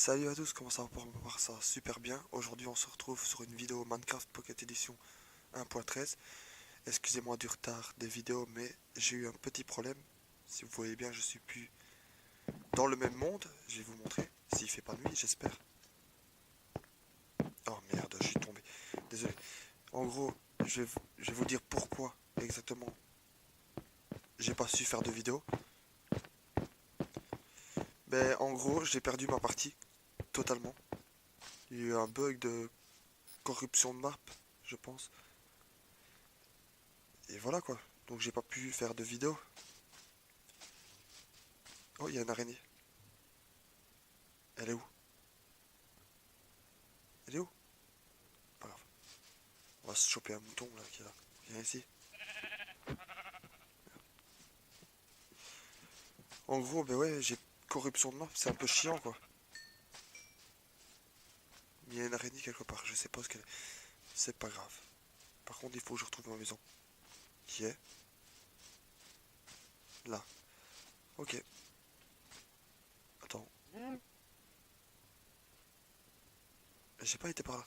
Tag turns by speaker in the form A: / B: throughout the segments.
A: Salut à tous, comment ça va pour ma part, ça va super bien. Aujourd'hui on se retrouve sur une vidéo Minecraft Pocket Edition 1.13. Excusez-moi du retard des vidéos, mais j'ai eu un petit problème. Si vous voyez bien, je suis plus dans le même monde. Je vais vous montrer, s'il fait pas nuit, j'espère. Oh merde, je suis tombé. Désolé. En gros, je vais vous dire pourquoi exactement j'ai pas su faire de vidéo. Ben en gros, j'ai perdu ma partie totalement. Il y a eu un bug de corruption de map, je pense. Et voilà quoi. Donc j'ai pas pu faire de vidéo. Oh, il y a une araignée. Elle est où? Elle est où? Pas grave. On va se choper un mouton là qui est là. Viens ici. En gros, ben ouais, j'ai corruption de map, c'est un peu chiant quoi. Mais il y a une araignée quelque part, je sais pas ce qu'elle est. C'est pas grave. Par contre, il faut que je retrouve ma maison. Qui est là. Ok. Attends. J'ai pas été par là.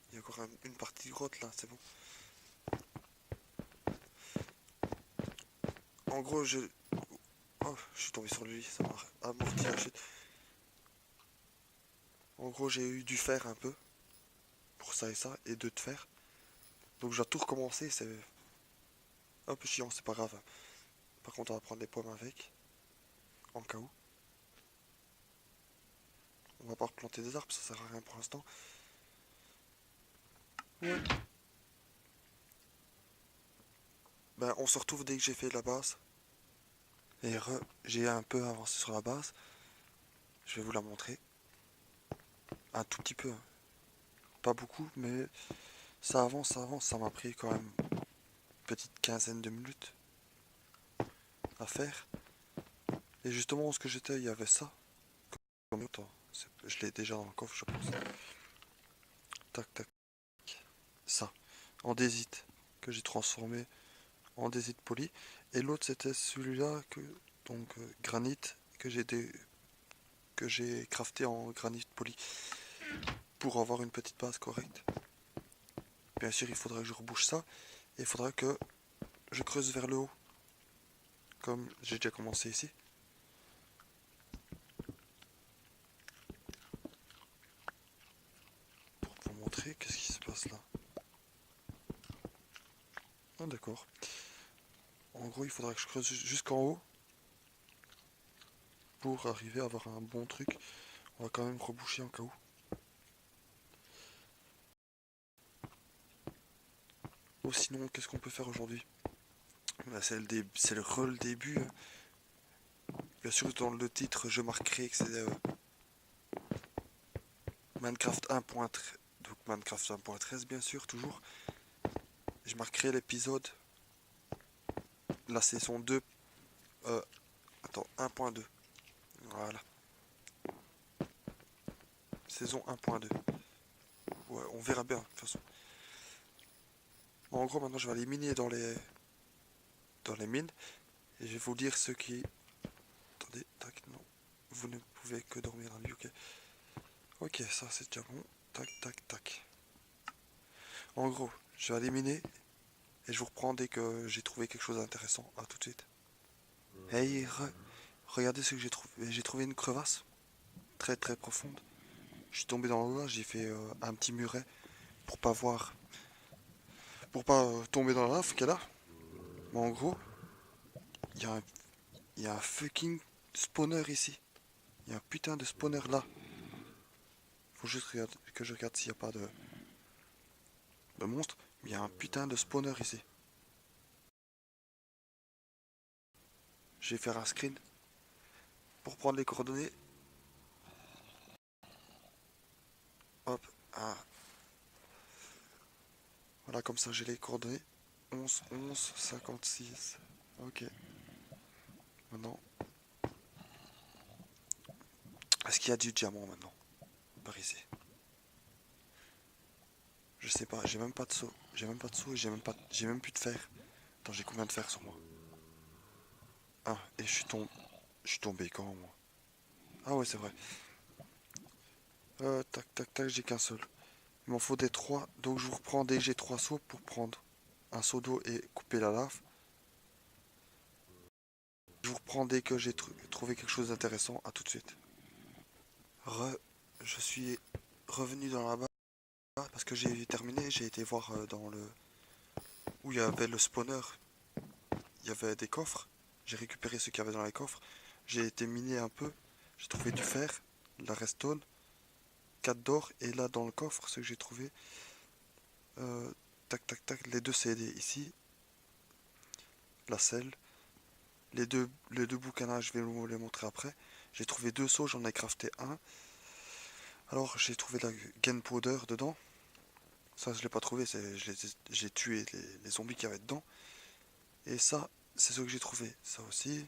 A: Il y a encore une partie de grotte là, c'est bon. En gros, je. Oh, je suis tombé sur le lit, ça m'a amorti la chute. En gros, j'ai eu du fer un peu. Pour ça et ça, et deux de fer. Donc je dois tout recommencer, c'est un peu chiant, c'est pas grave. Par contre, on va prendre des pommes avec, en cas où. On va pas replanter des arbres, ça sert à rien pour l'instant. Ouais. Ben, on se retrouve dès que j'ai fait la base. Et j'ai un peu avancé sur la base. Je vais vous la montrer. Un tout petit peu, hein. Pas beaucoup, mais ça avance, ça avance. Ça m'a pris quand même une petite quinzaine de minutes à faire. Et justement, où ce que j'étais, il y avait ça. Attends, je l'ai déjà dans le coffre, je pense. Tac, tac. Ça. Andésite. Que j'ai transformé andésite poli. Et l'autre, c'était celui-là, donc granit, que j'ai crafté en granit poli. Pour avoir une petite base correcte. Bien sûr, il faudra que je rebouche ça. Et il faudra que je creuse vers le haut. Comme j'ai déjà commencé ici. Pour vous montrer qu'est-ce qui se passe là. Ah d'accord. En gros, il faudra que je creuse jusqu'en haut. Pour arriver à avoir un bon truc. On va quand même reboucher en cas où. Ou sinon, qu'est-ce qu'on peut faire aujourd'hui? Bah, c'est le début. Bien sûr, dans le titre, je marquerai que c'est Minecraft 1.13. Donc Minecraft 1.13, bien sûr, toujours. Je marquerai l'épisode, la saison 2. Euh, attends, 1.2. Voilà. Saison 1.2. Ouais, on verra bien, de toute façon. Bon, en gros, maintenant, je vais aller miner dans les mines. Et je vais vous dire ce qui... Attendez, tac, non. Vous ne pouvez que dormir la nuit, ok. Ok, ça, c'est déjà bon. Tac, tac, tac. En gros, je vais aller miner. Et je vous reprends dès que j'ai trouvé quelque chose d'intéressant. A tout de suite. Hey, regardez ce que j'ai trouvé. J'ai trouvé une crevasse. Très, très profonde. Je suis tombé dans l'eau là. J'ai fait un petit muret. Pour pas voir... Pour pas tomber dans la lave qu'elle a. Mais en gros, il y a un il y a un fucking spawner ici. Il y a un putain de spawner là. Faut juste que je regarde s'il n'y a pas de monstre. Mais il y a un putain de spawner ici. Je vais faire un screen pour prendre les coordonnées. Hop. Ah. Voilà, comme ça j'ai les coordonnées. 11, 11, 56. Ok. Maintenant. Est-ce qu'il y a du diamant maintenant? Par ici. Je sais pas, j'ai même pas de seau. J'ai même pas de seau et j'ai même plus de fer. Attends, j'ai combien de fer sur moi? Ah, et je suis tombé quand moi? Ah ouais, c'est vrai. Tac, tac, tac, j'ai qu'un seul. Il m'en faut des trois, donc je vous reprends dès que j'ai trois seaux pour prendre un seau d'eau et couper la lave. Je vous reprends dès que j'ai trouvé quelque chose d'intéressant. À tout de suite. Je suis revenu dans la base parce que j'ai terminé. J'ai été voir dans le où il y avait le spawner. Il y avait des coffres. J'ai récupéré ce qu'il y avait dans les coffres. J'ai été miner un peu. J'ai trouvé du fer, de la redstone, 4 d'or. Et là, dans le coffre, ce que j'ai trouvé, euh, tac, tac, tac, les deux CD ici, la selle. Les deux bouquins, je vais vous les montrer après. J'ai trouvé deux seaux, j'en ai crafté un. Alors, j'ai trouvé la gunpowder dedans. Ça, je l'ai pas trouvé, j'ai tué les zombies qu'il y avait dedans. Et ça, c'est ce que j'ai trouvé. Ça aussi.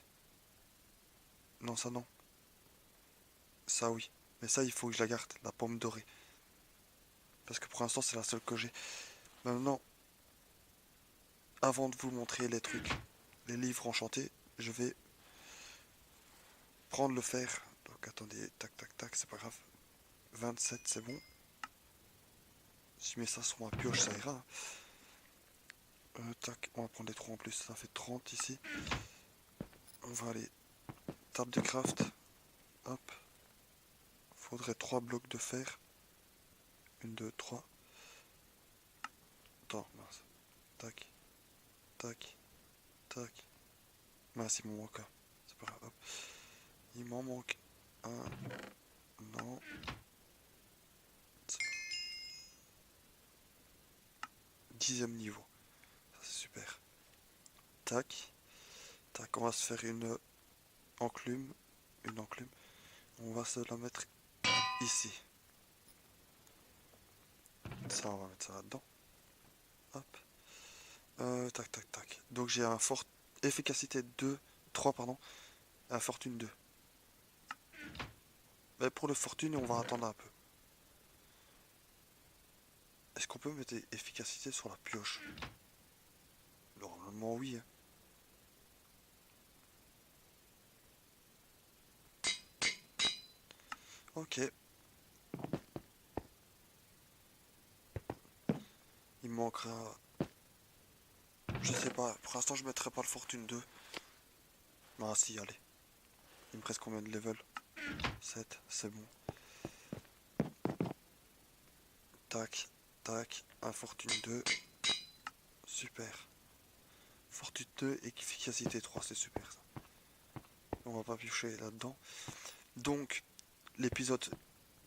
A: Non, ça non. Ça oui. Mais ça, il faut que je la garde, la pomme dorée. Parce que pour l'instant, c'est la seule que j'ai. Maintenant, avant de vous montrer les trucs, les livres enchantés, je vais prendre le fer. Donc attendez, tac, tac, tac, c'est pas grave. 27, c'est bon. Si je mets ça sur ma pioche, ça ira. Tac, on va prendre les 3 en plus, ça fait 30 ici. On va aller, table de craft. Hop. Faudrait 3 blocs de fer. 1, 2, 3. Attends, mince. Tac, tac, tac. Mince, il m'en manque un. C'est pas grave. Hop. Il m'en manque un. Non. 10e niveau. Ça, c'est super. Tac. Tac, on va se faire une enclume. Une enclume. On va se la mettre ici. Ça, on va mettre ça là-dedans. Hop. Tac, tac, tac. Donc j'ai un fort efficacité 2, 3 pardon. Un fortune 2. Mais pour le fortune, on va attendre un peu. Est-ce qu'on peut mettre efficacité sur la pioche? Normalement oui. Hein. Ok. Il me manquera... Je sais pas. Pour l'instant, je mettrai pas le fortune 2. Ah si, allez. Il me reste combien de level? 7, c'est bon. Tac, tac. Un fortune 2. Super. Fortune 2 et efficacité 3, c'est super ça. On va pas piocher là-dedans. Donc, l'épisode,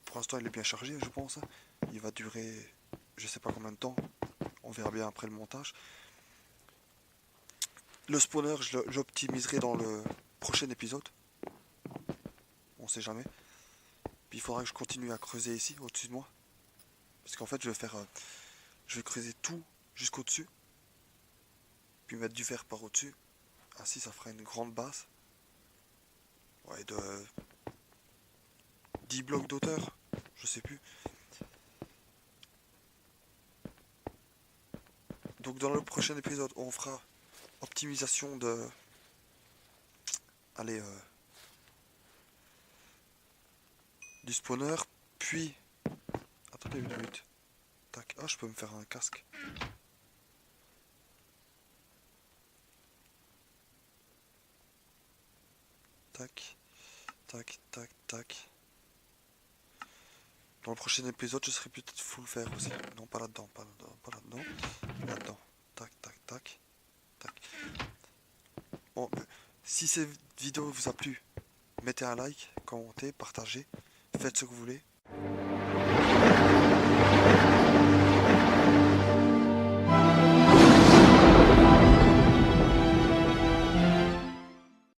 A: pour l'instant, il est bien chargé, je pense. Il va durer, je sais pas combien de temps. On verra bien après le montage. Le spawner, j'optimiserai dans le prochain épisode. On sait jamais. Puis il faudra que je continue à creuser ici, au-dessus de moi. Parce qu'en fait, je vais creuser tout jusqu'au-dessus. Puis mettre du fer par au-dessus. Ainsi, ça fera une grande base. Ouais, de 10 blocs d'auteur. Je sais plus. Donc dans le prochain épisode, on fera optimisation de... Allez, du spawner. Puis... Attendez une minute. Tac. Ah, je peux me faire un casque. Tac. Tac, tac, tac. Dans le prochain épisode, je serai peut-être full faire aussi. Non, pas là-dedans, pas là-dedans, pas là-dedans. Là-dedans. Tac, tac, tac. Tac. Bon, si cette vidéo vous a plu, mettez un like, commentez, partagez. Faites ce que vous voulez.